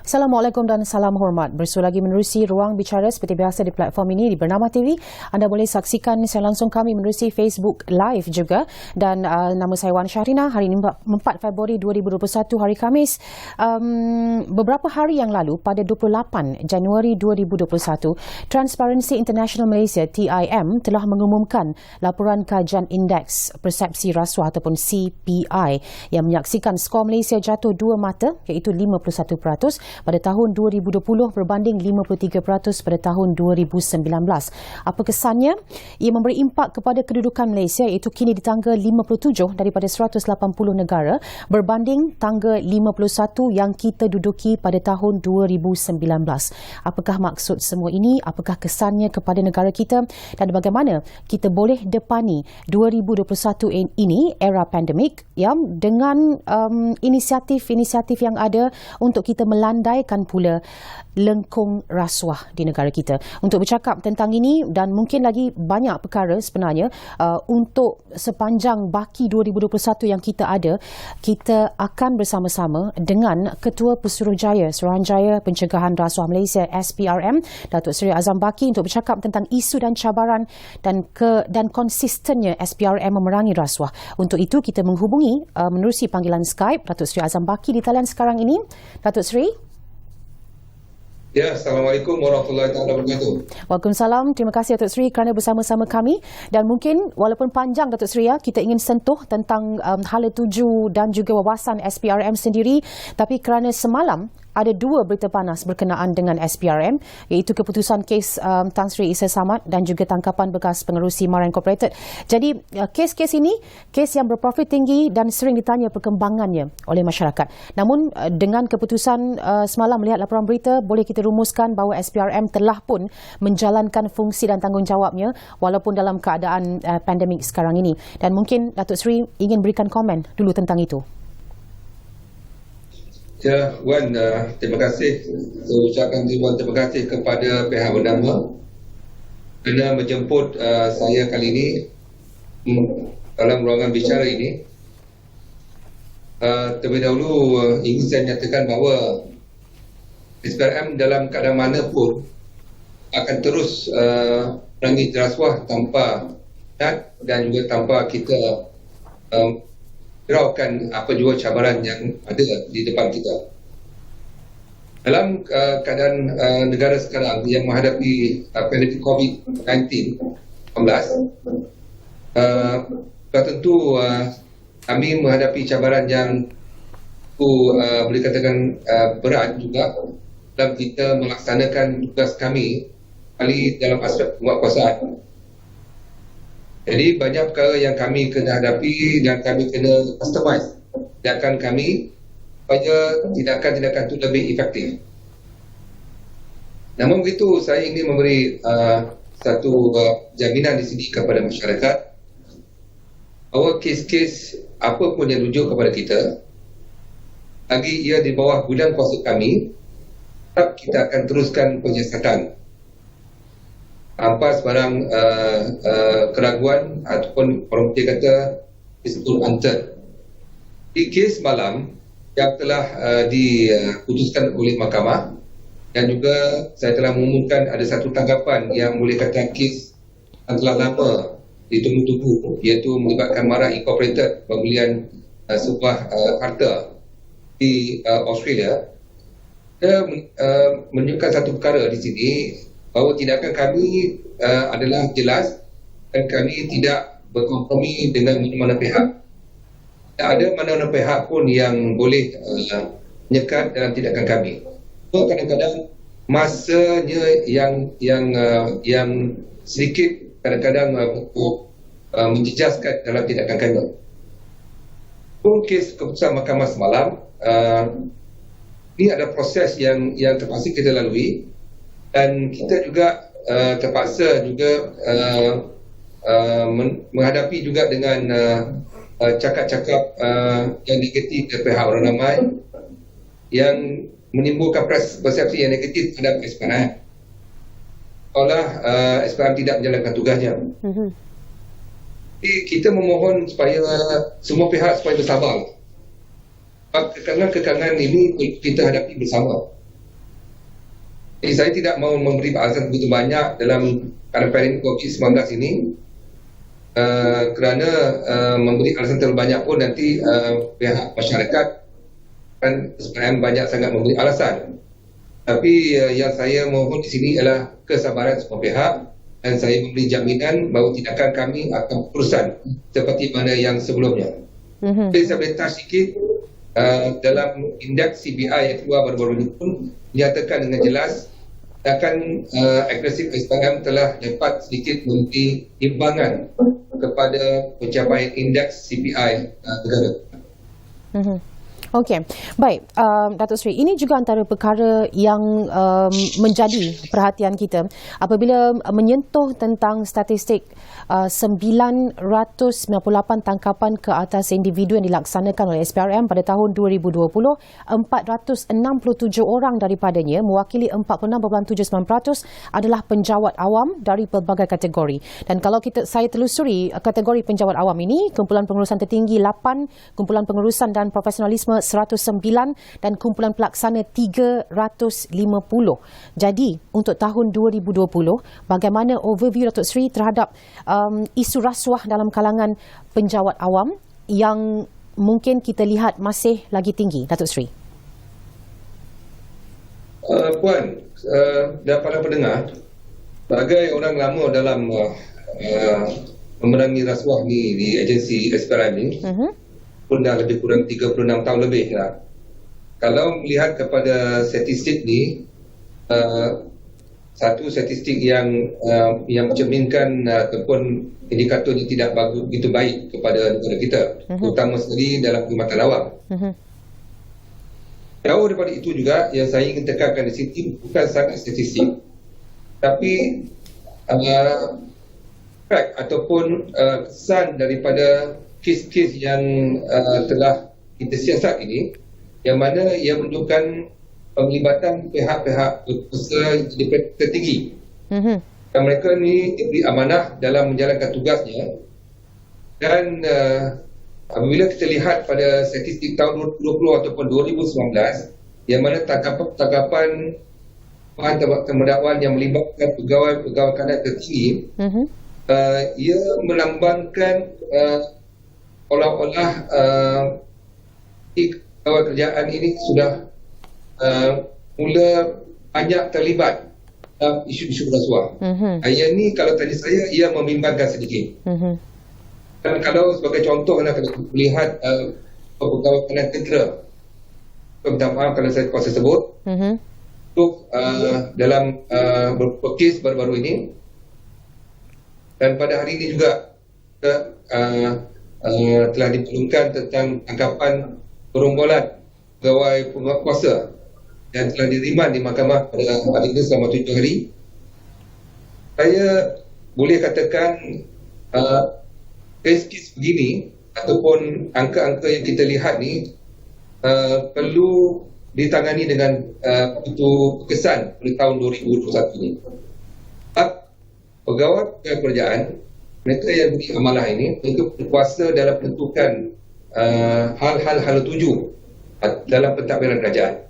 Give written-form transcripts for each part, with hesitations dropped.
Assalamualaikum dan salam hormat. Bersua lagi menerusi ruang bicara seperti biasa di platform ini di Bernama TV. Anda boleh saksikan secara langsung kami menerusi Facebook Live juga. Dan nama saya Wan Syahrina. Hari ini 4 Februari 2021 hari Khamis. Beberapa hari yang lalu pada 28 Januari 2021, Transparency International Malaysia TIM telah mengumumkan laporan kajian Indeks Persepsi Rasuah ataupun CPI yang menyaksikan skor Malaysia jatuh 2 mata iaitu 51% pada tahun 2020 berbanding 53% pada tahun 2019. Apa kesannya? Ia memberi impak kepada kedudukan Malaysia iaitu kini di tangga 57 daripada 180 negara berbanding tangga 51 yang kita duduki pada tahun 2019. Apakah maksud semua ini? Apakah kesannya kepada negara kita? Dan bagaimana kita boleh depani 2021 ini, era pandemik, ya, dengan inisiatif-inisiatif yang ada untuk kita melandaikan pula lengkung rasuah di negara kita. Untuk bercakap tentang ini dan mungkin lagi banyak perkara sebenarnya untuk sepanjang baki 2021 yang kita ada, kita akan bersama-sama dengan Ketua Suruhanjaya Pencegahan Rasuah Malaysia SPRM, Datuk Seri Azam Baki, untuk bercakap tentang isu dan cabaran dan konsistennya SPRM memerangi rasuah. Untuk itu kita menghubungi menerusi panggilan Skype Datuk Seri Azam Baki di talian sekarang ini. Datuk Seri. Ya, Assalamualaikum warahmatullahi wabarakatuh. Waalaikumsalam. Terima kasih Datuk Seri kerana bersama-sama kami. Dan mungkin walaupun panjang Datuk Seri, kita ingin sentuh tentang hala tuju dan juga wawasan SPRM sendiri, tapi kerana semalam ada 2 berita panas berkenaan dengan SPRM, iaitu keputusan kes Tan Sri Isa Samad dan juga tangkapan bekas pengerusi Mara Incorporated. Jadi kes-kes ini kes yang berprofil tinggi dan sering ditanya perkembangannya oleh masyarakat. Namun dengan keputusan semalam melihat laporan berita, boleh kita rumuskan bahawa SPRM telah pun menjalankan fungsi dan tanggungjawabnya walaupun dalam keadaan pandemik sekarang ini. Dan mungkin Datuk Seri ingin berikan komen dulu tentang itu. Ya, Wan, terima kasih. Saya ucapkan terima kasih kepada pihak bernama kerana menjemput saya kali ini dalam ruangan bicara ini. Terlebih dahulu ingin saya nyatakan bahawa SPRM dalam keadaan mana pun akan terus memerangi rasuah tanpa dan juga tanpa kita hiraukan apa jua cabaran yang ada di depan kita. Dalam keadaan negara sekarang yang menghadapi pandemik COVID-19, tentu kami menghadapi cabaran yang boleh katakan berat juga dalam kita melaksanakan tugas kami kali dalam aspek penguatkuasaan. Jadi banyak perkara yang kami kena hadapi dan kami kena customize tindakan kami supaya tindakan-tindakan itu lebih efektif. Namun begitu, saya ingin memberi satu jaminan di sini kepada masyarakat bahawa kes-kes apa pun yang rujuk kepada kita, lagi ia di bawah bulan kuasa kami, tetap kita akan teruskan penyiasatan tanpa sebarang keraguan ataupun orang dia kata disebut unted. Di kes malam yang telah diputuskan oleh mahkamah, dan juga saya telah mengumumkan ada satu tanggapan yang boleh kata kes yang telah lama ditunggu-tunggu, iaitu melibatkan Mara Incorporated pembelian sebuah harta di Australia. Saya menunjukkan satu perkara di sini bahawa tindakan kami adalah jelas dan kami tidak berkompromi dengan mana-mana pihak. Tak ada mana-mana pihak pun yang boleh menyekat dalam tindakan kami. So, kadang-kadang masanya yang sedikit kadang-kadang menjejaskan dalam tindakan kami. Pun kes keputusan mahkamah semalam, ini ada proses yang terpaksa kita lalui. Dan kita juga terpaksa juga menghadapi juga dengan cakap-cakap yang negatif dari pihak orang ramai yang menimbulkan persepsi yang negatif terhadap SPRM. Seolah SPRM tidak menjalankan tugasnya. Jadi kita memohon supaya semua pihak supaya bersabar. Kekangan-kekangan ini kita hadapi bersama. Jadi saya tidak mahu memberi alasan begitu banyak dalam pandemik COVID-19 ini, kerana memberi alasan terlalu banyak pun nanti pihak masyarakat kan SPRM banyak sangat memberi alasan. Tapi yang saya mohon di sini adalah kesabaran semua pihak, dan saya memberi jaminan bahawa tindakan kami akan berurusan seperti mana yang sebelumnya. Jadi saya boleh touch sikit, dalam indeks CPI yang keluar baru-baru ini pun dinyatakan dengan jelas akan agresif SPRM telah dapat sedikit memberi imbangan kepada pencapaian indeks CPI negara. Okey, baik, Datuk Seri, ini juga antara perkara yang menjadi perhatian kita apabila menyentuh tentang statistik 998 tangkapan ke atas individu yang dilaksanakan oleh SPRM pada tahun 2020, 467 orang daripadanya mewakili 46.79% adalah penjawat awam dari pelbagai kategori. Dan kalau saya telusuri kategori penjawat awam ini, kumpulan pengurusan tertinggi 8, kumpulan pengurusan dan profesionalisme 109 dan kumpulan pelaksana 350. Jadi untuk tahun 2020, bagaimana overview Datuk Seri terhadap isu rasuah dalam kalangan penjawat awam yang mungkin kita lihat masih lagi tinggi, Datuk Seri? Puan dan para pendengar, sebagai orang lama dalam memerangi rasuah ni di agensi SPRM ni, pun dah lebih kurang 36 tahun lebih lah. Kalau melihat kepada statistik ni, satu statistik yang mencerminkan ataupun indikatornya tidak begitu baik kepada negara kita, terutama sekali dalam perkhidmatan awam. Jauh daripada itu juga, yang saya ingin tekankan di sini bukan sangat statistik, tapi fact ataupun kesan daripada kes-kes yang telah kita siasat ini, yang mana ia menunjukkan penglibatan pihak-pihak berkuasa tertinggi. Dan mereka ni diberi amanah dalam menjalankan tugasnya. Dan apabila kita lihat pada statistik tahun 2020 ataupun 2019, yang mana tangkapan pendakwaan yang melibatkan pegawai-pegawai kanan tertinggi, ia melambangkan olah-olah pegawai kerajaan ini sudah mula banyak terlibat dalam isu-isu rasuah. Yang ni kalau tanya saya, ia membimbangkan sedikit. Dan kalau sebagai contoh, kalau kita lihat pegawai kanan tentera, minta maaf kalau saya kuasa sebut, dalam beberapa kes baru-baru ini, dan pada hari ini juga telah diperlukan tentang tangkapan perombolan pegawai penguasa yang telah diriman di mahkamah pada hari ini selama 7 hari. Saya boleh katakan kes-kes begini ataupun angka-angka yang kita lihat ni perlu ditangani dengan begitu kesan pada tahun 2021 ini. Pegawai kerajaan, mereka yang beri amalah ini, mereka berkuasa dalam menentukan hal-hal tuju dalam pentadbiran kerajaan.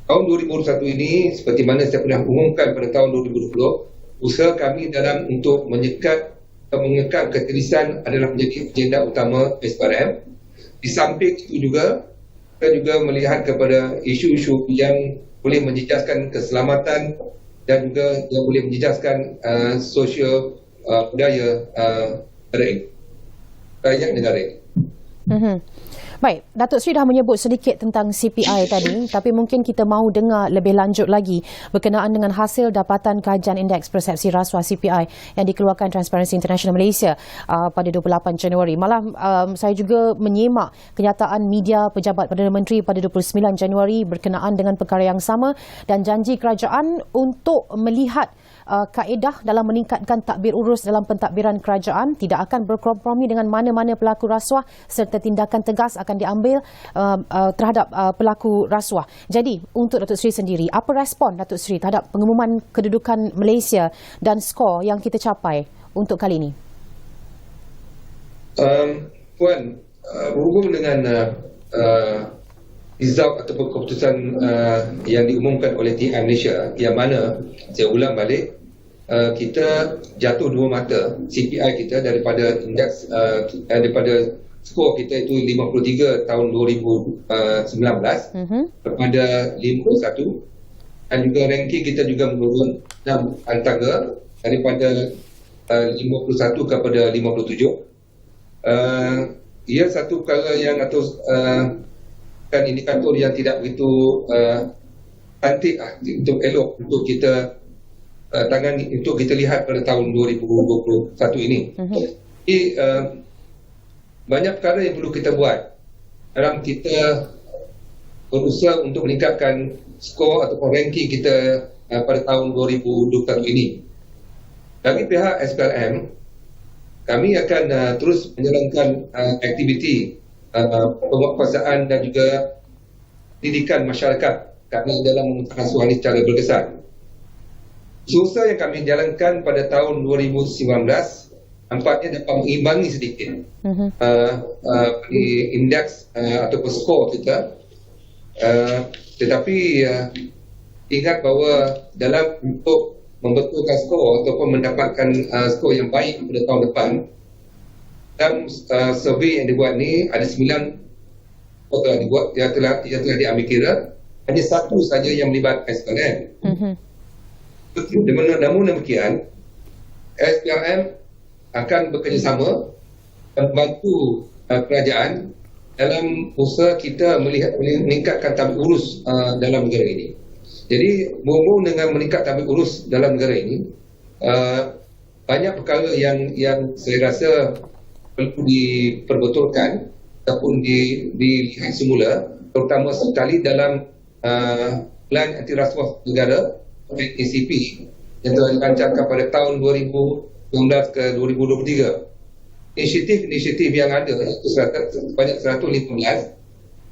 Tahun 2021 ini, seperti mana saya pernah umumkan pada tahun 2020, usaha kami dalam untuk mengekang keterisan adalah menjadi agenda utama SPRM. Di samping itu juga, kita juga melihat kepada isu-isu yang boleh menjejaskan keselamatan dan juga yang boleh menjejaskan sosial budaya rakyat negara ini. Baik, Datuk Seri dah menyebut sedikit tentang CPI tadi, tapi mungkin kita mahu dengar lebih lanjut lagi berkenaan dengan hasil dapatan kajian indeks persepsi rasuah CPI yang dikeluarkan Transparency International Malaysia pada 28 Januari. Malah saya juga menyemak kenyataan media pejabat Perdana Menteri pada 29 Januari berkenaan dengan perkara yang sama dan janji kerajaan untuk melihat kaedah dalam meningkatkan takbir urus dalam pentadbiran kerajaan, tidak akan berkompromi dengan mana-mana pelaku rasuah serta tindakan tegas akan diambil terhadap pelaku rasuah. Jadi, untuk Datuk Seri sendiri, apa respon Datuk Seri terhadap pengumuman kedudukan Malaysia dan skor yang kita capai untuk kali ini? Puan, berhubung dengan result ataupun keputusan yang diumumkan oleh TI Malaysia, yang mana saya ulang balik, kita jatuh 2 mata CPI kita daripada indeks daripada skor kita itu 53 tahun 2019 kepada 51, dan juga ranking kita juga menurun 6 antara daripada 51 kepada 57. Ia satu perkara yang atau kan indikator yang tidak begitu cantik untuk elok untuk kita tangani, untuk kita lihat pada tahun 2021 ini. Jadi banyak perkara yang perlu kita buat dalam kita berusaha untuk meningkatkan skor ataupun ranking kita pada tahun 2021 ini. Dari pihak SPRM, kami akan terus menjalankan aktiviti penguatkuasaan dan juga pendidikan masyarakat kami dalam mengutarakan soal ini secara berkesan. Usaha yang kami jalankan pada tahun 2019 nampaknya dapat mengimbangi sedikit indeks ataupun skor kita. Tetapi ingat bahawa dalam untuk membetulkan skor ataupun mendapatkan skor yang baik pada tahun depan, dalam survey yang dibuat ni ada 9 telah dibuat yang telah diambil kira, hanya 1 saja yang melibatkan SPRM. Namun demikian, SPRM akan bekerjasama dan membantu kerajaan dalam usaha kita meningkatkan tabik urus dalam negara ini. Jadi berhubung dengan meningkat tabik urus dalam negara ini, banyak perkara yang saya rasa perlu diperbetulkan ataupun dilihat semula, terutama sekali dalam Plan Anti Rasuah Negara ACP yang telah dirancangkan pada tahun 2019 ke 2023. Inisiatif yang ada itu sebanyak 115,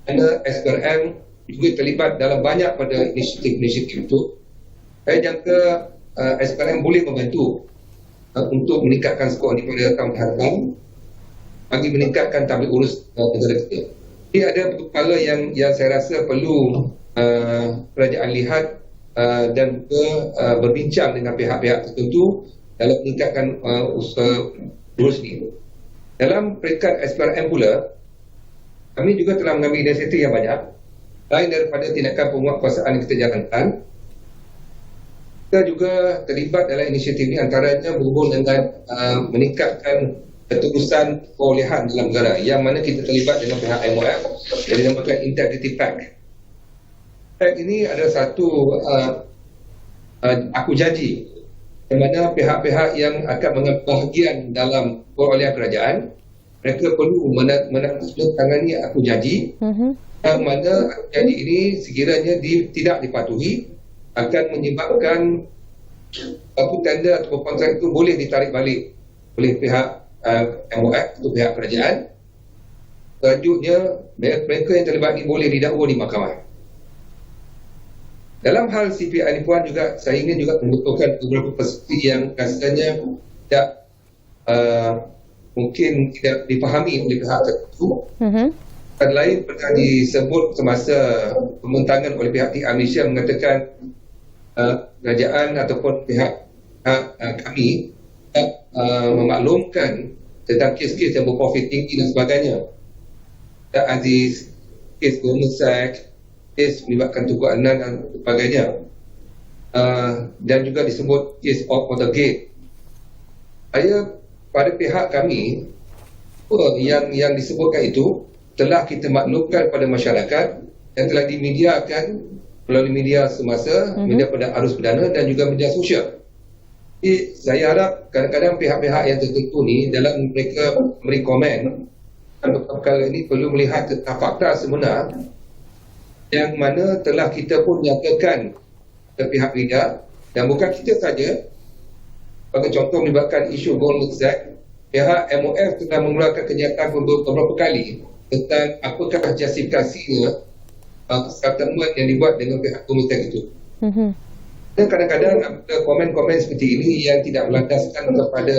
kerana SPRM juga terlibat dalam banyak pada inisiatif itu. Saya jangka SPRM boleh membantu untuk meningkatkan skor ini pada tahun hadapan bagi meningkatkan tabik urus negara kita. Jadi ada perkara yang saya rasa perlu kerajaan lihat dan juga berbincang dengan pihak-pihak tertentu dalam meningkatkan usaha urus ini. Dalam peringkat SPRM pula, kami juga telah mengambil inisiatif yang banyak. Lain daripada tindakan penguatkuasaan yang kita jalankan, kita juga terlibat dalam inisiatif ini, antaranya berhubung dengan meningkatkan keterusan perolehan dalam negara, yang mana kita terlibat dengan pihak MOF yang dinamakan Integrity Pact. Pact ini ada satu aku janji di mana pihak-pihak yang akan mengambil bahagian dalam perolehan kerajaan, mereka perlu menandatangani aku janji, yang mana aku janji ini sekiranya tidak dipatuhi akan menyebabkan satu tender atau kontrak itu boleh ditarik balik oleh pihak MOF atau pihak kerajaan. Selanjutnya mereka yang terlibat ini boleh didakwa di mahkamah. Dalam hal CPI ini puan juga saya ingin juga membetulkan beberapa perspektif yang rasanya tidak mungkin tidak dipahami oleh pihak tertentu. Dan lain pernah disebut semasa pembentangan oleh pihak TI Malaysia mengatakan kerajaan ataupun pihak kami memaklumkan tentang kes-kes yang berprofit tinggi dan sebagainya. Dan Aziz, kes Goldman Sachs, kes melibatkan Tunku Anand dan sebagainya, dan juga disebut kes of Watergate. Saya pada pihak kami yang disebutkan itu telah kita maklumkan pada masyarakat dan telah dimediakan melalui media semasa, media pada arus perdana dan juga media sosial. Jadi saya harap kadang-kadang pihak-pihak yang tertentu ni dalam mereka memberi komen tentang perkara ini perlu melihat tentang fakta sebenar yang mana telah kita pun nyatakan ke pihak media, dan bukan kita saja. Sebagai contoh melibatkan isu Goldman Sachs, pihak MOF telah mengeluarkan kenyataan beberapa kali tentang apakah justifikasinya settlement yang dibuat dengan pihak Goldman Sachs itu. Dan kadang-kadang ada komen-komen seperti ini yang tidak berlandaskan kepada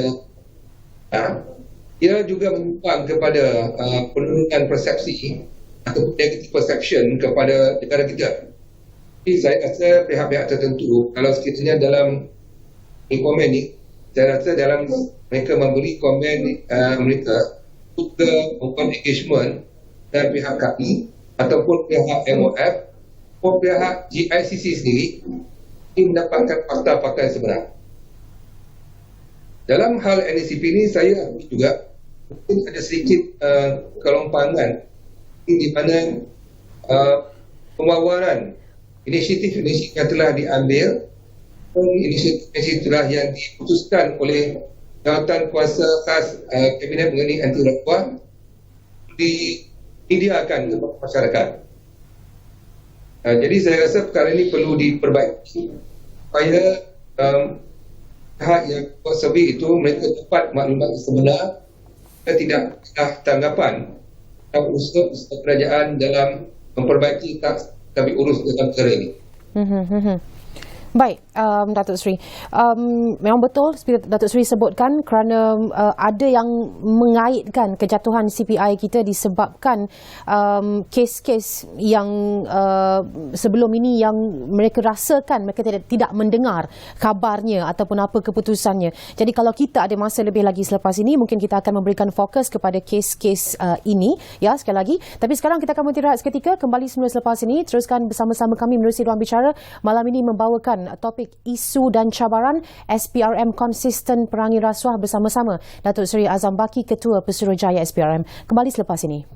ia juga menyimpang kepada penurunan persepsi atau negative perception kepada negara kita. Jadi saya rasa pihak-pihak tertentu, kalau sekiranya dalam komen ni, saya rasa dalam mereka memberi komen mereka juga open engagement dan pihak kami ataupun pihak MOF ataupun pihak GICC sendiri ini mendapatkan fakta-fakta yang sebenar. Dalam hal NACP ini saya juga mungkin ada sedikit kelompangan di mana pemawaran inisiatif-inisiatif yang telah diambil, inisiatif itulah yang diputuskan oleh Jawatan Kuasa Khas Kabinet mengenai anti rasuah disediakan kepada masyarakat. Jadi saya rasa perkara ini perlu diperbaiki supaya pihak yang buat survey itu mereka dapat maklumat sebenar dan tidak ada tanggapan usaha kerajaan dalam memperbaiki kami urus dalam perkara ini. Baik, Datuk Seri. Memang betul seperti Datuk Seri sebutkan kerana ada yang mengaitkan kejatuhan CPI kita disebabkan kes-kes yang sebelum ini yang mereka rasakan mereka tidak mendengar kabarnya ataupun apa keputusannya. Jadi kalau kita ada masa lebih lagi selepas ini, mungkin kita akan memberikan fokus kepada kes-kes ini, ya, sekali lagi. Tapi sekarang kita akan beristirahat seketika, kembali semula selepas ini. Teruskan bersama-sama kami menerusi Ruang Bicara. Malam ini membawakan topik isu dan cabaran SPRM konsisten perangi rasuah bersama-sama Datuk Seri Azam Baki, Ketua Pesuruhjaya SPRM. Kembali selepas ini.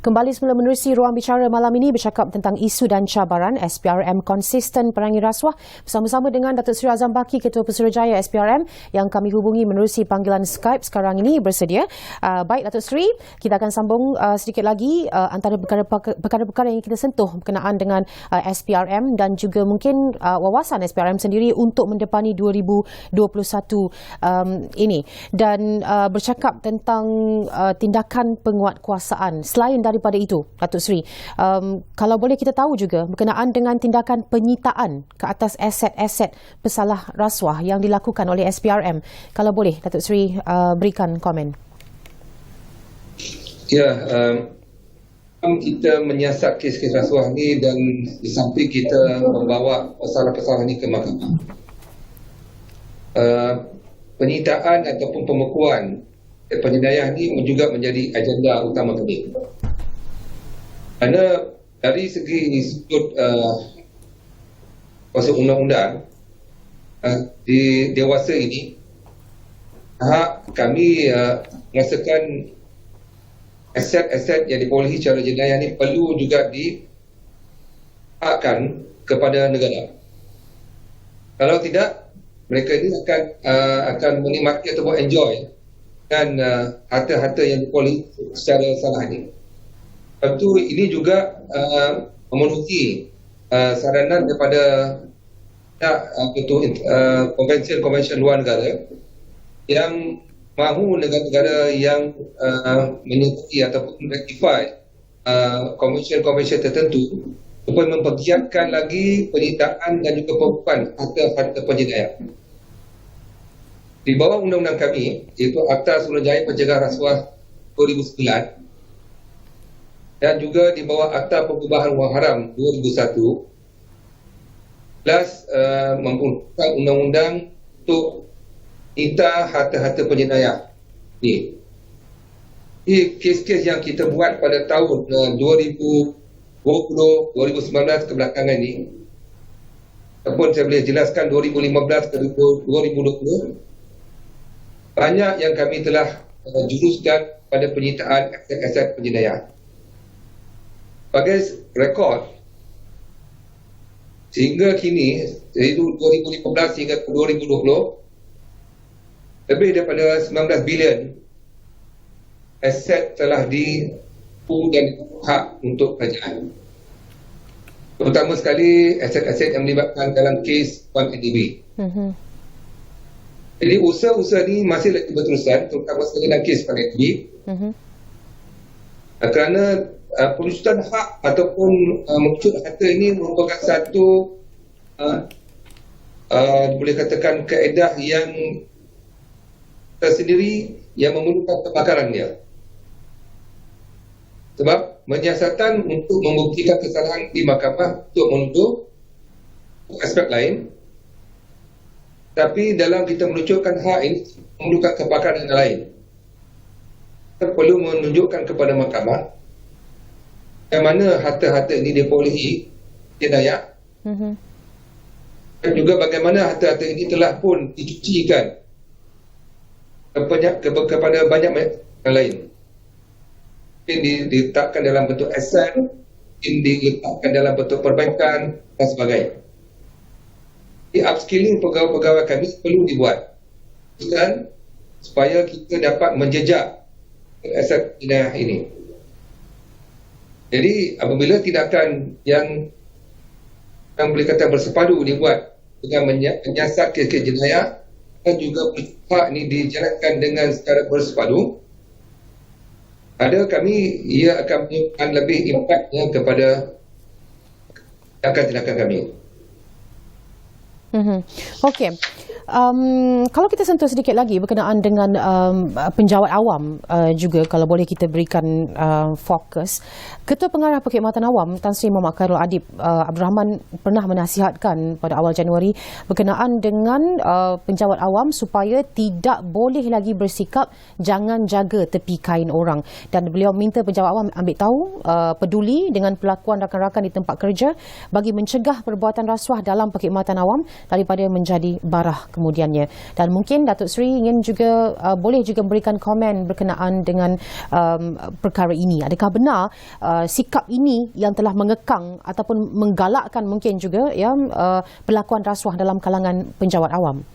Kembali semula menerusi Ruang Bicara malam ini bercakap tentang isu dan cabaran SPRM konsisten perangi rasuah bersama-sama dengan Datuk Seri Azam Baki, Ketua Pesuruhjaya SPRM yang kami hubungi menerusi panggilan Skype sekarang ini bersedia. Baik Datuk Seri, kita akan sambung sedikit lagi antara perkara-perkara yang kita sentuh berkenaan dengan SPRM dan juga mungkin wawasan SPRM sendiri untuk mendepani 2021 ini, dan bercakap tentang tindakan penguatkuasaan. Selain daripada itu, Datuk Seri, kalau boleh kita tahu juga berkenaan dengan tindakan penyitaan ke atas aset-aset pesalah rasuah yang dilakukan oleh SPRM. Kalau boleh, Datuk Seri berikan komen. Ya, kita menyiasat kes-kes rasuah ni dan di samping kita membawa pesalah-pesalah ni ke mahkamah. Penyitaan ataupun pembekuan penjenayah ni juga menjadi agenda utama kami. Kerana dari segi sudut kuasa undang-undang di dewasa ini, kami merasakan aset-aset yang diperolehi secara jenayah ini perlu juga dihakkan kepada negara. Kalau tidak, mereka ini akan menikmati atau enjoy dan harta-harta yang diperolehi secara salah ini. Tentu ini juga memenuhi saranan daripada konvensi luar negara yang mahu negara-negara yang menyertai ataupun ratify konvensi tertentu supaya mempergiatkan lagi penyitaan dan juga pembekuan harta penjenayah. Di bawah undang-undang kami, iaitu Akta Suruhanjaya Pencegahan Rasuah 2009 dan juga di bawah Akta Pengubahan Wang Haram 2001, plus mempunyai undang-undang untuk minta harta-harta penjenayah ni. Ini kes-kes yang kita buat pada tahun 2020, 2019 kebelakangan ni, ataupun saya boleh jelaskan 2015 ke 2020, banyak yang kami telah juruskan pada penyitaan aset-aset penjenayah. Sebagai rekod, sehingga kini, iaitu 2015 hingga 2020, lebih daripada 19 bilion aset telah dipu dan hak untuk kerajaan. Terutama sekali aset-aset yang melibatkan dalam kes 1MDB. Jadi usaha-usaha ini masih lagi berterusan, terutama sekali dalam kes 1MDB. Kerana pewujudan hak ataupun mewujud harta ini merupakan satu boleh katakan kaedah yang tersendiri yang memerlukan pembakarannya. Sebab menyiasatan untuk membuktikan kesalahan di mahkamah untuk menuduh aspek lain, tapi dalam kita menunjukkan hak ini memerlukan kepakaran yang lain. Kita perlu menunjukkan kepada mahkamah yang mana harta-harta ini diperolehi jenayah, dan juga bagaimana harta-harta ini telah pun dicucikan kepada banyak yang lain. Mungkin diletakkan dalam bentuk aset, mungkin diletakkan dalam bentuk perbankan dan sebagainya. Di upskilling pegawai-pegawai kami perlu dibuat dan supaya kita dapat menjejak aset jenayah ini. Jadi apabila tindakan yang boleh kata bersepadu dibuat dengan menyiasat kes-kes jenayah dan juga hak ini dijalankan dengan secara bersepadu, ia akan menyebabkan lebih impaknya kepada tindakan kami. Okey. Kalau kita sentuh sedikit lagi berkenaan dengan penjawat awam juga, kalau boleh kita berikan fokus. Ketua Pengarah Perkhidmatan Awam Tan Sri Muhammad Khairul Adib Abdul Rahman pernah menasihatkan pada awal Januari berkenaan dengan penjawat awam supaya tidak boleh lagi bersikap jangan jaga tepi kain orang, dan beliau minta penjawat awam ambil tahu, peduli dengan pelakuan rakan-rakan di tempat kerja bagi mencegah perbuatan rasuah dalam perkhidmatan awam daripada menjadi barah kemudiannya. Dan mungkin Datuk Seri ingin juga boleh juga memberikan komen berkenaan dengan perkara ini. Adakah benar sikap ini yang telah mengekang ataupun menggalakkan mungkin juga pelakuan rasuah dalam kalangan penjawat awam?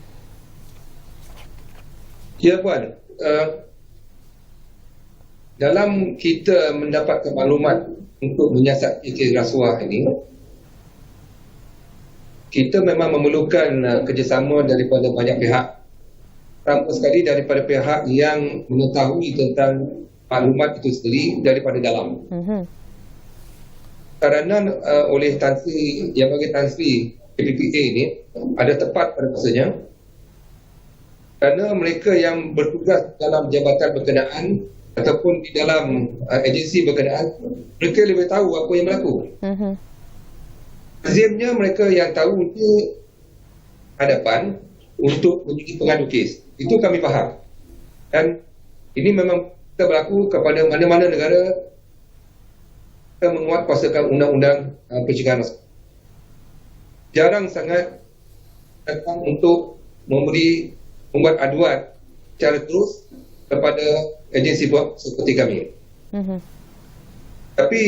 Ya Puan, dalam kita mendapatkan maklumat untuk menyiasat kes rasuah ini, kita memang memerlukan kerjasama daripada banyak pihak, terutama sekali daripada pihak yang mengetahui tentang maklumat itu sendiri daripada dalam. Kerana oleh Tan Sri, yang bagi Tan Sri PPPA ini ada tepat pada masanya, kerana mereka yang bertugas dalam jabatan berkenaan ataupun di dalam agensi berkenaan, mereka lebih tahu apa yang berlaku. Lazimnya mereka yang tahu di hadapan untuk menjadi pengadu kes. Itu kami faham. Dan ini memang berlaku kepada mana-mana negara yang menguatkuasakan undang-undang pencegahan rasuah. Jarang sangat datang untuk membuat aduan secara terus kepada agensi buat seperti kami. Tapi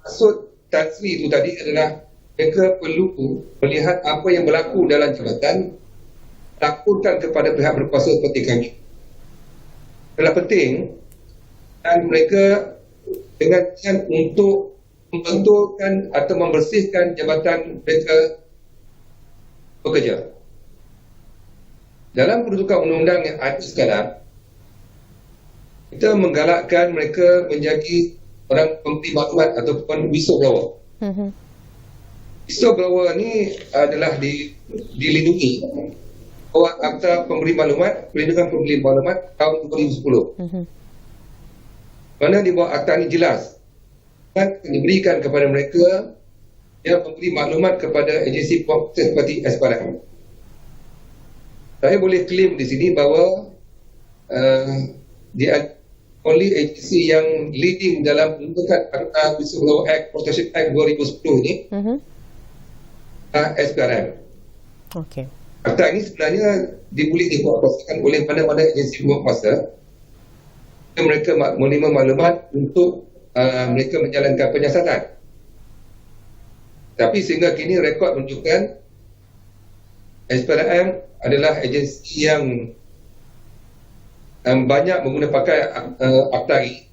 maksud Tan Sri itu tadi adalah mereka perlu melihat apa yang berlaku dalam jabatan, laporkan kepada pihak berkuasa seperti kami. Adalah penting, dan mereka dengan untuk membetulkan atau membersihkan jabatan mereka bekerja. Dalam peruntukan undang-undang yang ada sekarang, kita menggalakkan mereka menjadi orang pemberi maklumat ataupun whistleblower. Whistleblower ni adalah dilindungi bawah Akta Pemberi Maklumat, Perlindungan Pemberi Maklumat tahun 2010. Mana di bawah akta ini jelas dan diberikan kepada mereka yang memberi maklumat kepada agensi penguasa seperti SPRM. Saya boleh klaim di sini bahawa dia only agensi yang leading dalam pembentukan Akta Whistleblower Act Protection Act 2010 ini SPRM. Okey. Akta ini sebenarnya boleh dikuatkuasakan oleh mana-mana agensi penguasa. Mereka menerima maklumat untuk mereka menjalankan penyiasatan. Tapi sehingga kini rekod menunjukkan SPRM adalah agensi yang banyak menggunakan pakai akta ini.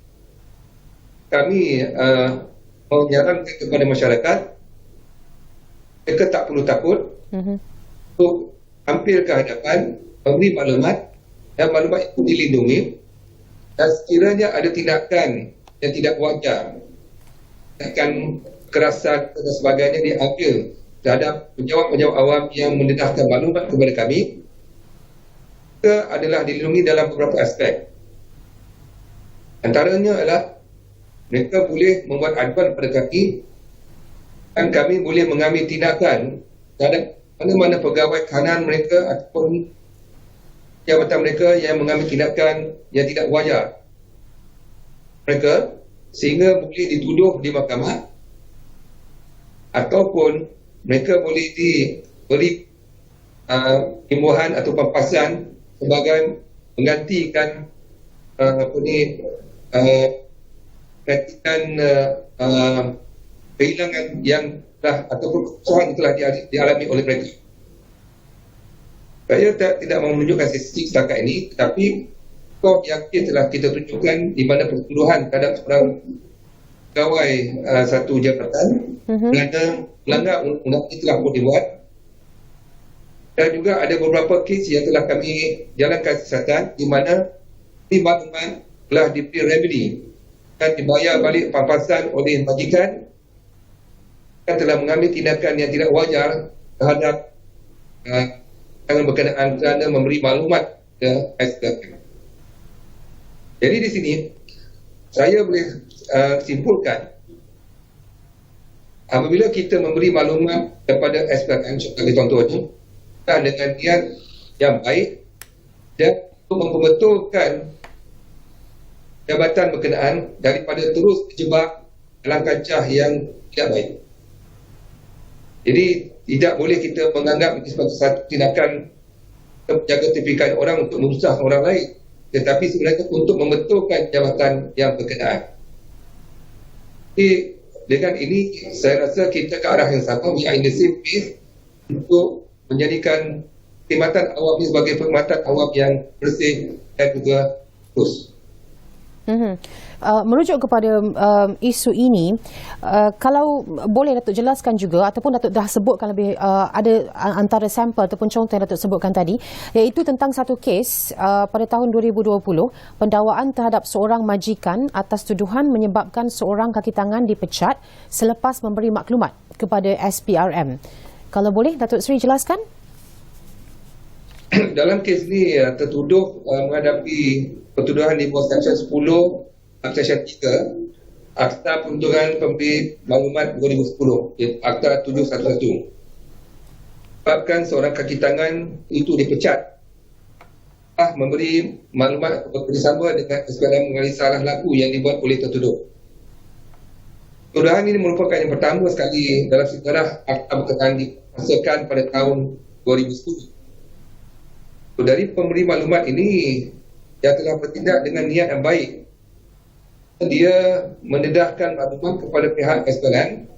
Kami menyarankan kepada masyarakat, mereka tak perlu takut untuk hampir ke hadapan, memberi maklumat dan maklumat itu dilindungi, dan sekiranya ada tindakan yang tidak wajar, akan kekerasan dan sebagainya diambil terhadap penjawat-penjawat awam yang mendedahkan maklumat kepada kami, mereka adalah dilindungi dalam beberapa aspek. Antaranya adalah mereka boleh membuat aduan kepada kami dan kami boleh mengambil tindakan terhadap mana-mana pegawai kanan mereka ataupun jabatan mereka yang mengambil tindakan yang tidak wajar mereka, sehingga boleh dituduh di mahkamah ataupun mereka boleh diberi imbuhan atau pampasan sebagai menggantikan kehilangan yang telah ataupun kesusahan yang telah dialami oleh mereka. Saya tidak mahu menunjukkan statistik setakat ini, tetapi skor yang telah kita tunjukkan di mana pertuduhan terhadap seorang pegawai satu jabatan melanggar undang-undang telah pun dibuat, dan juga ada beberapa kes yang telah kami jalankan siasatan di mana maklumat telah diberi remedi dan dibayar balik pampasan oleh majikan dan telah mengambil tindakan yang tidak wajar terhadap dengan berkenaan kerana memberi maklumat ke SPRM. Jadi di sini saya boleh simpulkan, apabila kita memberi maklumat kepada SPRM sebagai contohnya dan dengan niat yang baik dan untuk membetulkan jabatan berkenaan daripada terus terjebak dalam kancah yang tidak baik. Jadi tidak boleh kita menganggap itu sebagai satu tindakan menjaga keterpikan orang untuk menyusahkan orang lain, tetapi sebenarnya untuk membetulkan jabatan yang berkenaan. Jadi dengan ini saya rasa kita ke arah yang sama, we are in the same pace untuk menjadikan perkhidmatan awam ini sebagai perkhidmatan awam yang bersih dan juga terus. Merujuk kepada isu ini, kalau boleh Datuk jelaskan juga ataupun Datuk dah sebutkan lebih, ada antara sampel ataupun contoh yang Datuk sebutkan tadi, iaitu tentang satu kes pada tahun 2020, pendakwaan terhadap seorang majikan atas tuduhan menyebabkan seorang kaki tangan dipecat selepas memberi maklumat kepada SPRM. Kalau boleh Datuk Seri jelaskan? Dalam kes ini tertuduh menghadapi pertuduhan di bawah Seksyen 10 Seksyen 3 Akta Peruntukan Pemberi Maklumat 2010, Akta 711, sebabkan seorang kaki tangan itu dipecat memberi maklumat bersama dengan SPRM mengenai salah laku yang dibuat oleh tertuduh. Tuduhan ini merupakan yang pertama sekali dalam sejarah akta berkenaan dipasakan pada tahun 2010. Dari pemberi maklumat ini yang telah bertindak dengan niat yang baik, dia mendedahkan maklumat kepada pihak SPRM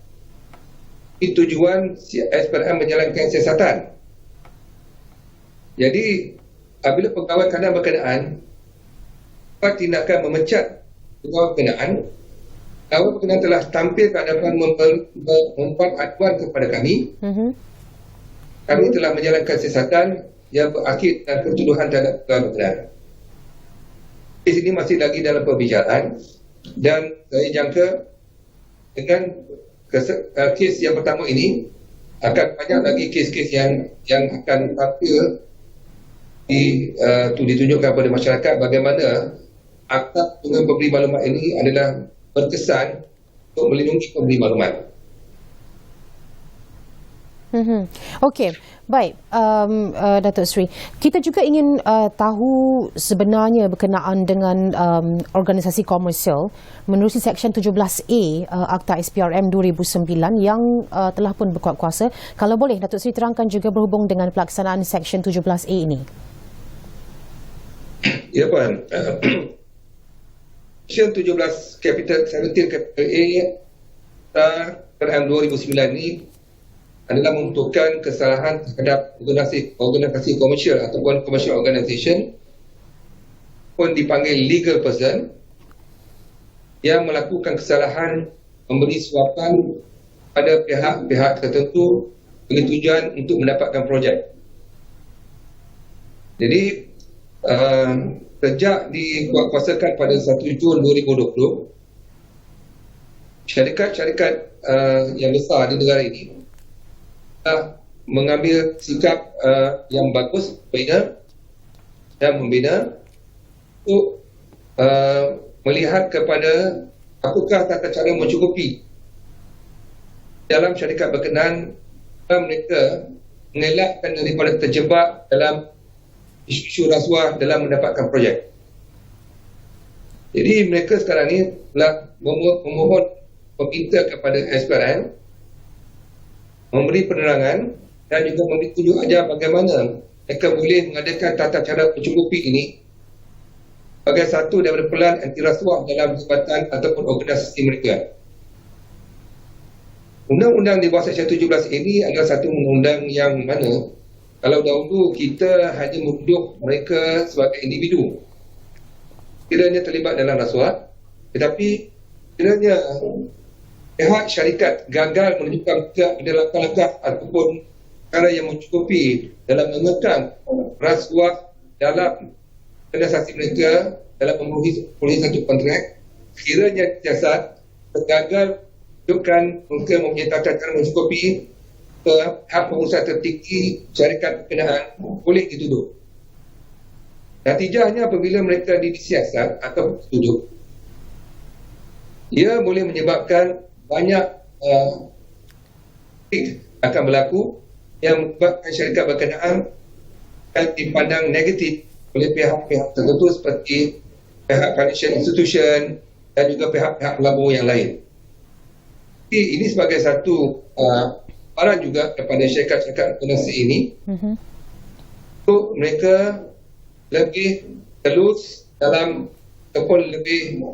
di tujuan SPRM menjalankan siasatan. Jadi apabila pegawai kanan berkenaan buat tindakan memecat pegawai berkenaan, pegawai berkenaan telah tampil ke hadapan membuat aduan kepada kami. Kami telah menjalankan siasatan yang berakhir dan pertuduhan terhadap pegawai berkenaan. Kes ini masih lagi dalam perbicaraan dan saya jangka dengan kes yang pertama ini akan banyak lagi kes-kes yang akan tampil ditunjukkan kepada masyarakat bagaimana akta dengan pemberi maklumat ini adalah berkesan untuk melindungi pemberi maklumat. Okey, baik, Datuk Seri. Kita juga ingin tahu sebenarnya berkenaan dengan organisasi komersial menerusi Seksyen 17A Akta SPRM 2009 yang telah pun berkuat kuasa. Kalau boleh, Datuk Seri terangkan juga berhubung dengan pelaksanaan Seksyen 17A ini. Ya, Puan. Seksyen 17 Capital 17 Capital A SPRM 2009 ini adalah membentukkan kesalahan terhadap organisasi komersial ataupun commercial organisation pun dipanggil legal person yang melakukan kesalahan memberi suapan pada pihak-pihak tertentu dengan tujuan untuk mendapatkan projek. Jadi sejak dikuatkuasakan pada 1 Jun 2020, syarikat-syarikat yang besar di negara ini mengambil sikap yang bagus, membina untuk melihat kepada apakah tata cara mencukupi dalam syarikat berkenaan mereka mengelakkan daripada terjebak dalam isu-isu rasuah dalam mendapatkan projek. Jadi mereka sekarang ni telah memohon meminta kepada SPRM memberi penerangan dan juga memberi tunjuk ajar bagaimana mereka boleh mengadakan tata cara mencukupi ini sebagai satu daripada pelan anti rasuah dalam jabatan ataupun organisasi mereka. Undang-undang di bawah Seksyen 17 ini adalah satu undang-undang yang mana kalau dahulu kita hanya menuduh mereka sebagai individu kiranya terlibat dalam rasuah, tetapi kiranya pihak syarikat gagal menunjukkan ada langkah-langkah ataupun perkara yang mencukupi dalam mengekang rasuah dalam organisasi mereka dalam memenuhi satu kontrak, kiranya siasat gagal menunjukkan mereka mempunyai tata cara mencukupi hak pengusaha tertinggi syarikat berkenaan boleh dituduh. Natijahnya apabila mereka disiasat atau dituduh, ia boleh menyebabkan banyak akan berlaku yang menyebabkan syarikat berkenaan akan dipandang negatif oleh pihak-pihak tertentu seperti pihak financial institution dan juga pihak-pihak pelabur yang lain. Jadi ini sebagai satu paran juga kepada syarikat-syarikat organisasi ini untuk mereka lebih telus dalam ataupun lebih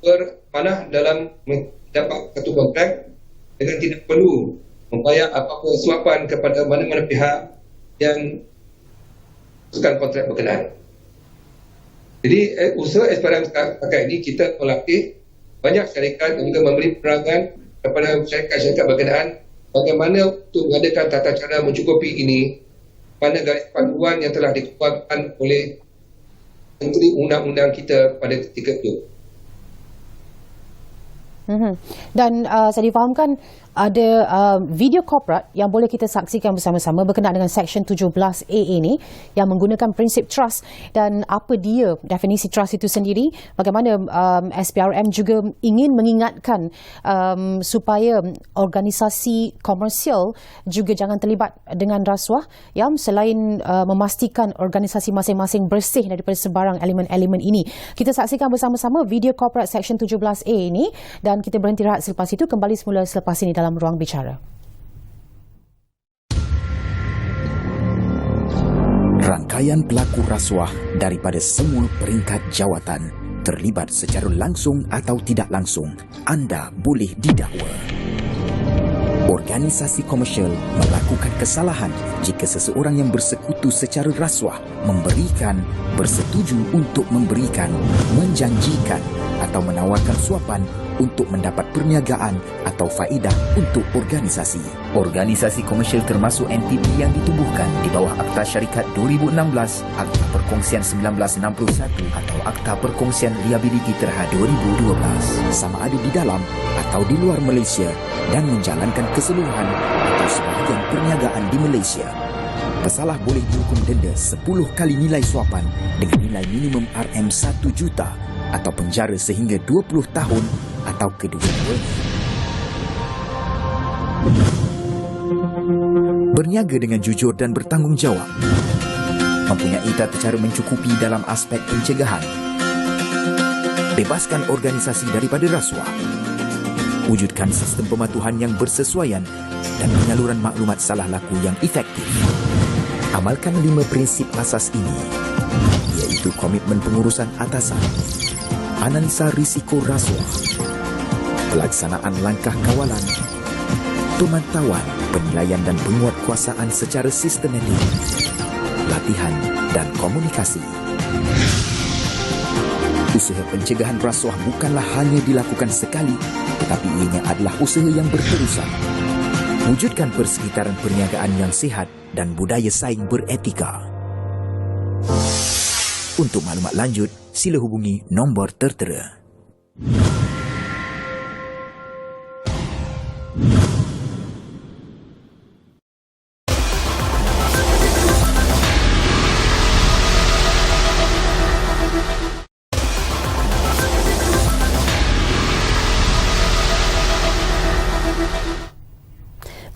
berpanah dalam mendapat satu kontrak dengan tidak perlu membayar apa-apa suapan kepada mana-mana pihak yang meneruskan kontrak berkenaan. Jadi usaha SPRM sekarang ini kita melatih banyak syarikat dan juga memberi penerangan kepada syarikat-syarikat berkenaan bagaimana untuk mengadakan tata cara mencukupi ini pada garis panduan yang telah dikeluarkan oleh Menteri Undang-Undang kita pada ketika itu. Dan saya difahamkan ada video korporat yang boleh kita saksikan bersama-sama berkenaan dengan Seksyen 17A ini yang menggunakan prinsip trust dan apa dia definisi trust itu sendiri, bagaimana SPRM juga ingin mengingatkan supaya organisasi komersial juga jangan terlibat dengan rasuah, yang selain memastikan organisasi masing-masing bersih daripada sebarang elemen-elemen ini. Kita saksikan bersama-sama video korporat Seksyen 17A ini dan kita berhenti rehat selepas itu, kembali semula selepas ini dalam Ruang Bicara. Rangkaian pelaku rasuah daripada semua peringkat jawatan terlibat secara langsung atau tidak langsung, anda boleh didakwa. Organisasi komersial melakukan kesalahan jika seseorang yang bersekutu secara rasuah memberikan, bersetuju untuk memberikan, menjanjikan atau menawarkan suapan untuk mendapat perniagaan atau faedah untuk organisasi. Organisasi komersial termasuk NTP yang ditubuhkan di bawah Akta Syarikat 2016, Akta Perkongsian 1961 atau Akta Perkongsian Liability Terhad 2012, sama ada di dalam atau di luar Malaysia dan menjalankan keseluruhan atau sebahagian perniagaan di Malaysia. Pesalah boleh dihukum denda 10 kali nilai suapan dengan nilai minimum RM1 juta atau penjara sehingga 20 tahun atau kedua-dua. Berniaga dengan jujur dan bertanggungjawab. Mempunyai tata cara mencukupi dalam aspek pencegahan. Bebaskan organisasi daripada rasuah. Wujudkan sistem pematuhan yang bersesuaian dan penyaluran maklumat salah laku yang efektif. Amalkan 5 prinsip asas ini, iaitu komitmen pengurusan atasan, analisa risiko rasuah, pelaksanaan langkah kawalan, pemantauan, penilaian dan penguatkuasaan secara sistematik, latihan dan komunikasi. Usaha pencegahan rasuah bukanlah hanya dilakukan sekali, tetapi ianya adalah usaha yang berterusan. Wujudkan persekitaran perniagaan yang sihat dan budaya saing beretika. Untuk maklumat lanjut, sila hubungi nombor tertera.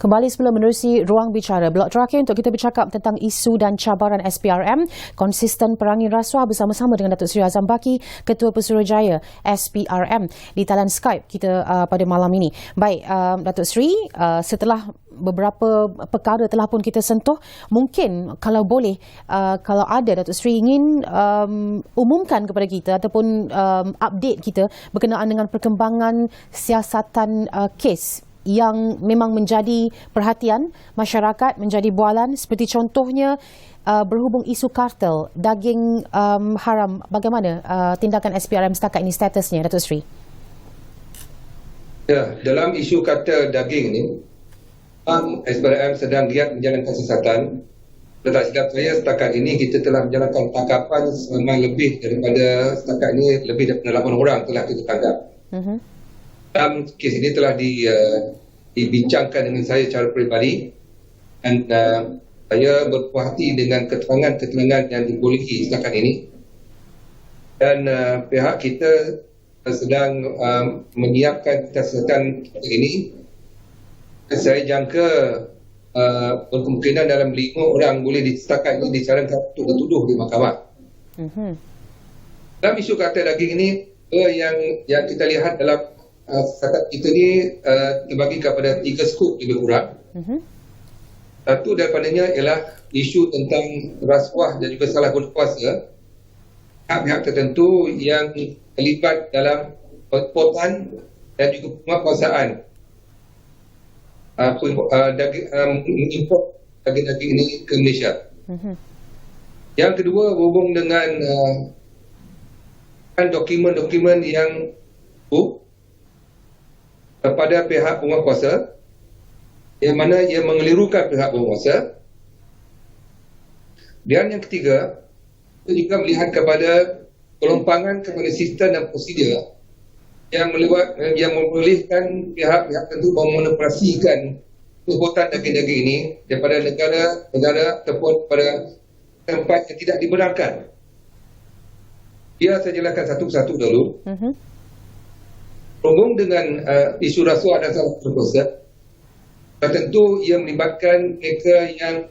Kembali semula menerusi ruang bicara. Blok terakhir untuk kita bercakap tentang isu dan cabaran SPRM konsisten perangi rasuah bersama-sama dengan Datuk Seri Azam Baki, Ketua Pesuruhjaya SPRM di talian Skype kita pada malam ini. Baik, Datuk Seri, setelah beberapa perkara telah pun kita sentuh, mungkin kalau boleh, kalau ada Datuk Seri ingin umumkan kepada kita ataupun update kita berkenaan dengan perkembangan siasatan kes yang memang menjadi perhatian masyarakat, menjadi bualan, seperti contohnya berhubung isu kartel daging haram. Bagaimana tindakan SPRM setakat ini, statusnya, Datuk Seri? Ya, dalam isu kartel daging ini, SPRM sedang giat menjalankan siasatan. Tak silap saya, setakat ini kita telah menjalankan tangkapan selama lebih daripada, setakat ini lebih daripada 8 orang telah kita tangkap. Dalam kes ini telah dibincangkan dengan saya secara peribadi, dan saya berpuas hati dengan keterangan-keterangan yang dibolehi setakat ini, dan pihak kita sedang menyiapkan siasatan ini. Saya jangka berkemungkinan dalam 5 orang boleh setakat ini disarankan untuk dituduh di mahkamah. Dalam isu kartel daging ini, yang kita lihat dalam siasatan kita ni terbagi kepada 3 skop lebih kurang. Satu daripadanya ialah isu tentang rasuah dan juga salah guna kuasa pihak-pihak tertentu yang terlibat dalam pengeksporan dan juga penguasaan mengimport daging-daging ini ke Malaysia. Yang kedua berhubung dengan dokumen-dokumen yang kepada pihak penguasa, yang mana ia mengelirukan pihak penguasa. Dan yang ketiga, kita juga melihat kepada pelumpangan kepada sistem dan prosedur yang membolehkan pihak-pihak tentu memonopolisikan pengeksporan daging-daging ini daripada negara ataupun pada tempat yang tidak dibenarkan. Saya jelaskan satu persatu dulu. Berhubung dengan isu rasuah dan salah guna kuasa, tentu ia melibatkan mereka yang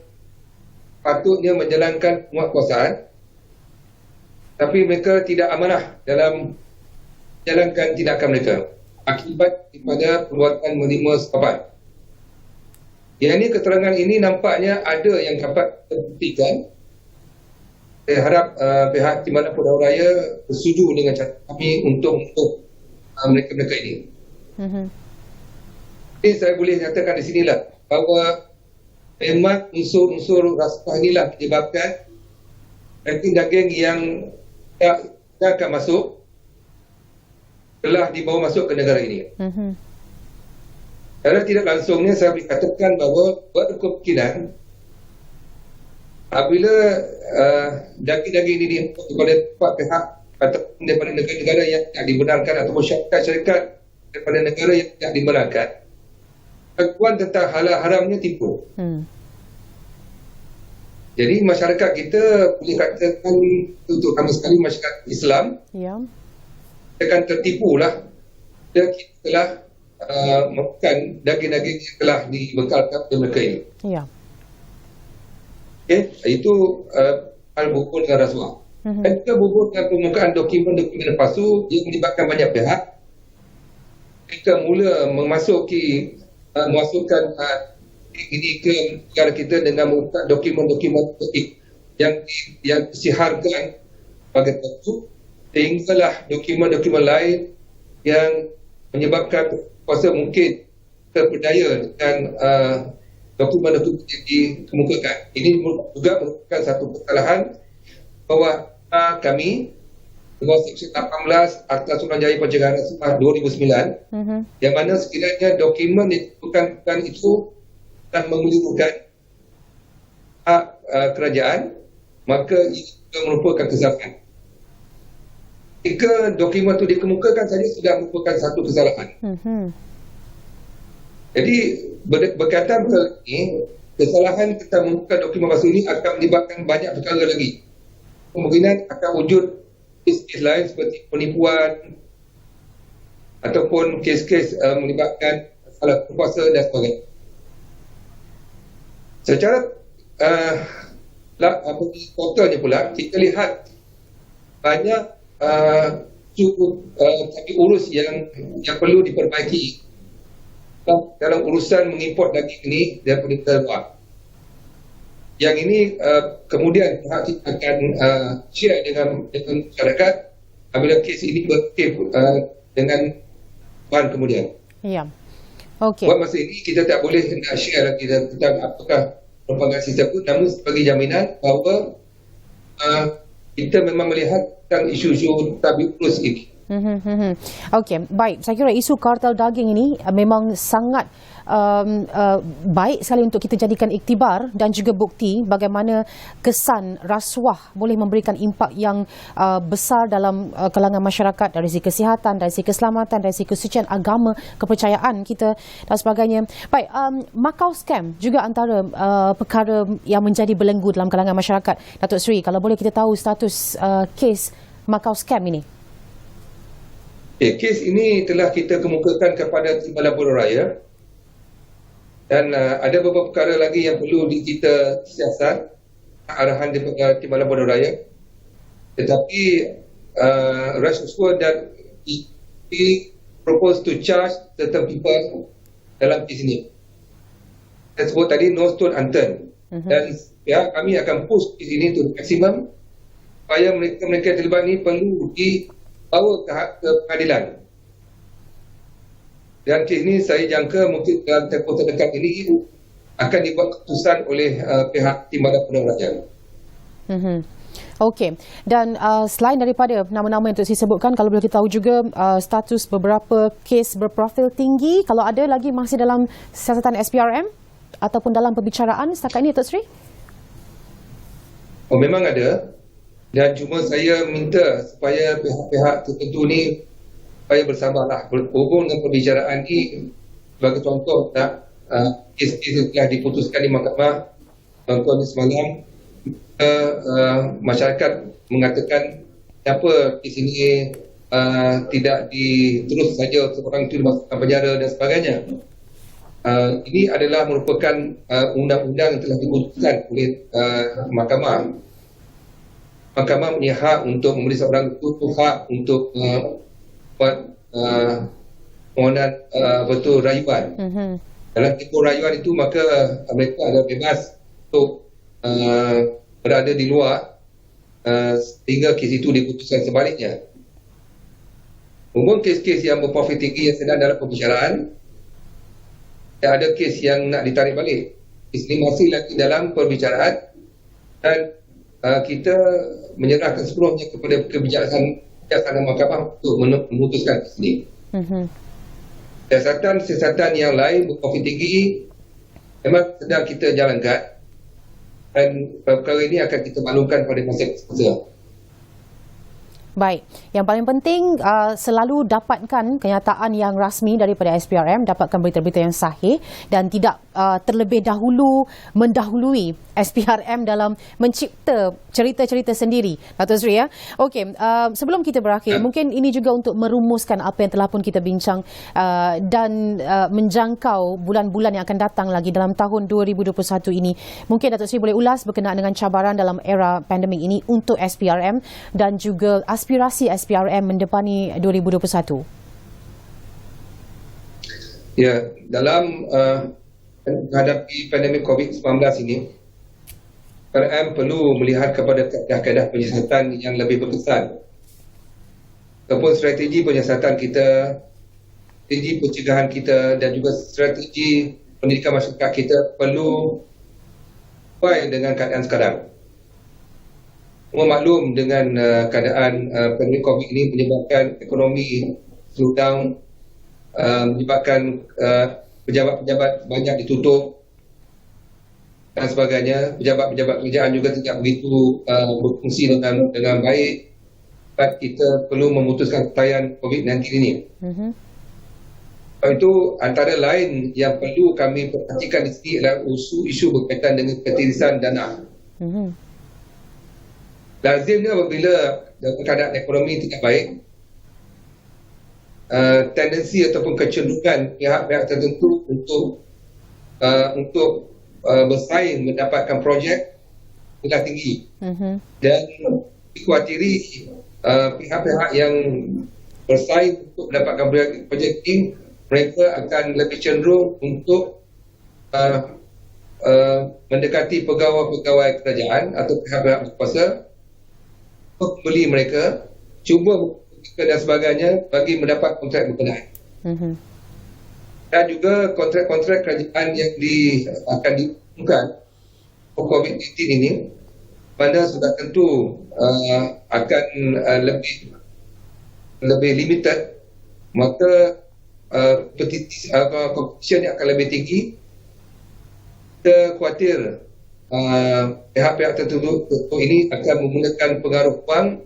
patutnya menjalankan penguasaan, tapi mereka tidak amanah dalam menjalankan tindakan mereka akibat daripada perbuatan menerima suapan. Yang ini, keterangan ini nampaknya ada yang dapat dibuktikan. Saya harap pihak Timbalan Port Dahulu Raya bersetuju dengan cara kami untuk mereka-mereka ini. Jadi saya boleh nyatakan di sinilah bahawa memang unsur-unsur rasuah inilah menyebabkan daging-daging yang tidak akan masuk telah dibawa masuk ke negara ini. Secara tidak langsungnya saya boleh katakan bahawa berkemungkinan apabila daging-daging ini diimport kepada pihak atau daripada negara-negara yang tidak dibenarkan atau syarikat-syarikat daripada negara yang tidak dibenarkan, pengakuan tentang halal haramnya tipu. Jadi masyarakat kita boleh katakan, terutama sekali masyarakat Islam, akan tertipulah. Dan kita telah makan daging-daging yang telah dibekalkan oleh mereka ini. Itu hal berhubung dengan rasuah. Dan juga berhubung dengan permukaan dokumen-dokumen palsu yang melibatkan banyak pihak. Mereka mula memasukkan ini ke negara kita dengan membuka dokumen-dokumen yang disiharkan sebagai palsu, sehinggalah dokumen-dokumen lain yang menyebabkan kuasa mungkin terperdaya dengan dokumen-dokumen yang dikemukakan. Ini juga merupakan satu kesalahan bahawa kami dengan Seksyen 18 Akta Suruhanjaya Pencegahan Rasuah 2009, yang mana sekiranya dokumen yang dikemukakan itu dan memelirukan hak kerajaan, maka itu merupakan kesalahan. Jika dokumen itu dikemukakan saja sudah merupakan satu kesalahan. Jadi berkaitan hal ini, kesalahan kita membuka dokumen palsu ini akan melibatkan banyak perkara lagi. Kemungkinan akan wujud kes-kes lain seperti penipuan ataupun kes-kes melibatkan salah kuasa dan sebagainya. Secara totalnya pula, kita lihat banyak tapi urus yang perlu diperbaiki dalam urusan mengimport daging ini daripada luar. Yang ini kemudian kita akan share dengan masyarakat apabila kes ini berkait dengan bahan kemudian. Ya. Okey. Buat masa ini kita tak boleh nak share lagi tentang apakah propagasi tersebut, namun sebagai jaminan bahawa kita memang melihat tentang isu-isu tabik urus ini. Okey, baik. Saya kira isu kartel daging ini memang sangat baik sekali untuk kita jadikan iktibar dan juga bukti bagaimana kesan rasuah boleh memberikan impak yang besar dalam kalangan masyarakat dari segi kesihatan, dari segi keselamatan, dari segi kesucian agama, kepercayaan kita dan sebagainya. Baik, Macau scam juga antara perkara yang menjadi belenggu dalam kalangan masyarakat. Datuk Seri, kalau boleh kita tahu status kes Macau scam ini. Kes ini telah kita kemukakan kepada Timbalan Boda Raya dan ada beberapa perkara lagi yang perlu kita siasat arahan daripada Timbalan Boda Raya, tetapi rasuah dan we propose to charge certain people dalam kes ini. Saya sebut tadi no stone unturned, dan kami akan push kes ini to maksimum supaya mereka yang terlibat ini perlu dibawa ke pengadilan. Dan kes ini saya jangka mungkin dalam tempoh terdekat ini akan dibuat keputusan oleh pihak Timbalan Boda Raya. Okey. Dan selain daripada nama-nama yang saya sebutkan, kalau boleh kita tahu juga status beberapa kes berprofil tinggi, kalau ada lagi masih dalam siasatan SPRM ataupun dalam perbicaraan setakat ini, Datuk Seri? Oh, memang ada. Dan cuma saya minta supaya pihak-pihak tertentu ni supaya bersabarlah berhubung dengan perbicaraan ini. Sebagai contoh, kes-kes yang telah diputuskan di mahkamah contohnya semalam, masyarakat mengatakan kenapa kes ini tidak diterus saja seorang itu dimasukkan penjara dan sebagainya. Ini adalah merupakan undang-undang yang telah diputuskan oleh mahkamah. Mahkamah punya hak untuk memberi seorang itu hak untuk buat permohonan betul rayuan. Dalam tempoh rayuan itu maka mereka ada bebas untuk berada di luar sehingga kes itu diputuskan sebaliknya. Umum kes-kes yang berprofil tinggi yang sedang dalam pembicaraan, ada kes yang nak ditarik balik. Kes ini masih lagi dalam perbicaraan dan kita menyerahkan sepenuhnya kepada kebijaksanaan mahkamah untuk memutuskan kes ini. Siasatan yang lain berprofil tinggi memang sedang kita jalankan dan perkara ini akan kita maklumkan pada masa yang Baik, yang paling penting selalu dapatkan kenyataan yang rasmi daripada SPRM, dapatkan berita-berita yang sahih dan tidak terlebih dahulu mendahului SPRM dalam mencipta cerita-cerita sendiri. Datuk Seri, ya. Okey, sebelum kita berakhir, mungkin ini juga untuk merumuskan apa yang telah pun kita bincang dan menjangkau bulan-bulan yang akan datang lagi dalam tahun 2021 ini. Mungkin Datuk Seri boleh ulas berkenaan dengan cabaran dalam era pandemik ini untuk SPRM dan juga aspirasi SPRM mendepani 2021. Ya, dalam menghadapi pandemik COVID-19 ini, SPRM perlu melihat kepada kaedah-kaedah penyiasatan yang lebih berkesan. Ataupun strategi penyiasatan kita, strategi pencegahan kita dan juga strategi pendidikan masyarakat kita perlu sesuai dengan keadaan sekarang. Maklum dengan keadaan pandemik COVID ini menyebabkan ekonomi slowdown, menyebabkan pejabat-pejabat banyak ditutup dan sebagainya. Pejabat-pejabat kerajaan juga tidak begitu berfungsi dengan baik. Kita perlu memutuskan tayang COVID-19 ini. Itu antara lain yang perlu kami perhatikan di sini adalah isu berkaitan dengan ketirisan dana. Lazimnya apabila keadaan ekonomi tidak baik, tendensi ataupun kecenderungan pihak-pihak tertentu untuk bersaing mendapatkan projek adalah tinggi. Dan dikhawatiri pihak-pihak yang bersaing untuk mendapatkan projek ini, mereka akan lebih cenderung untuk mendekati pegawai-pegawai kerajaan atau pihak-pihak berkuasa, membeli mereka, cuba dan sebagainya bagi mendapat kontrak berkenaan. Dan juga kontrak-kontrak kerajaan yang akan diumumkan COVID-19 ini, mana sudah tentu akan lebih limited, maka competition akan lebih tinggi. Kita khawatir pihak-pihak tertentu ini akan menggunakan pengaruh wang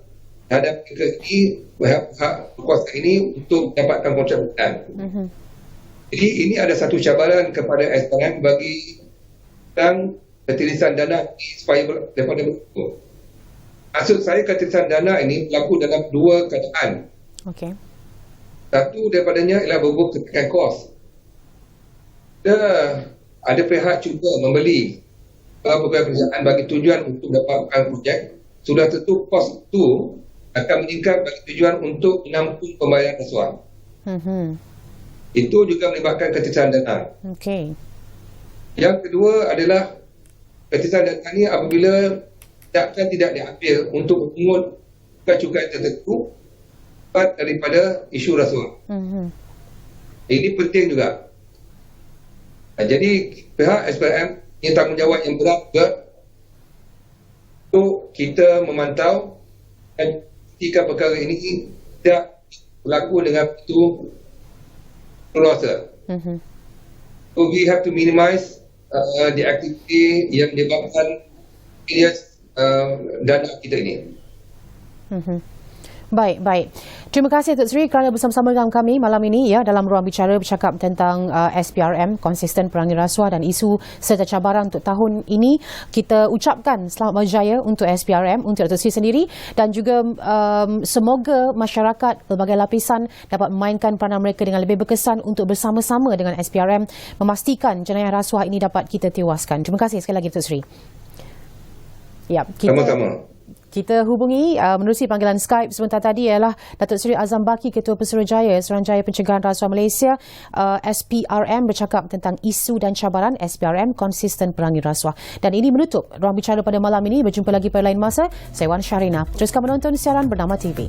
terhadap pihak-pihak berkuasa ini untuk mendapatkan kontrak berkenaan. Jadi ini ada satu cabaran kepada SPRM bagi tentang ketirisan dana supaya daripada berlaku. Maksud saya ketirisan dana ini berlaku dalam dua keadaan. Okey. Satu daripadanya ialah berhubung ketekan kos. Ada pihak cuba membeli pegawai kerajaan bagi tujuan untuk dapatkan projek, sudah tentu kos itu akan meningkat bagi tujuan untuk menampung pembayaran rasuah. Itu juga melibatkan ketirisan dana. Okey. Yang kedua adalah ketirisan dana ini apabila tidak diambil untuk memungut cukai tertentu daripada isu rasuah. Ini penting juga. Jadi pihak SPRM punya tanggungjawab yang berat juga untuk kita memantau dan jika perkara ini tidak berlaku dengan begitu berkuasa. So we have to minimize the activity yang menyebabkan dana kita ini. Baik. Terima kasih Datuk Seri kerana bersama-sama dengan kami malam ini ya dalam ruang bicara bercakap tentang SPRM, konsisten perangi rasuah dan isu serta cabaran untuk tahun ini. Kita ucapkan selamat berjaya untuk SPRM, untuk Datuk Seri sendiri dan juga semoga masyarakat berbagai lapisan dapat memainkan peranan mereka dengan lebih berkesan untuk bersama-sama dengan SPRM memastikan jenayah rasuah ini dapat kita tewaskan. Terima kasih sekali lagi Datuk Seri. Ya, Sama-sama. Kita hubungi menerusi panggilan Skype sebentar tadi ialah Datuk Seri Azam Baki, Ketua Pesuruhjaya Suruhanjaya Pencegahan Rasuah Malaysia, SPRM, bercakap tentang isu dan cabaran SPRM konsisten perangi rasuah. Dan ini menutup ruang bicara pada malam ini. Berjumpa lagi pada lain masa. Saya Wan Syahrina. Teruskan menonton siaran Bernama TV.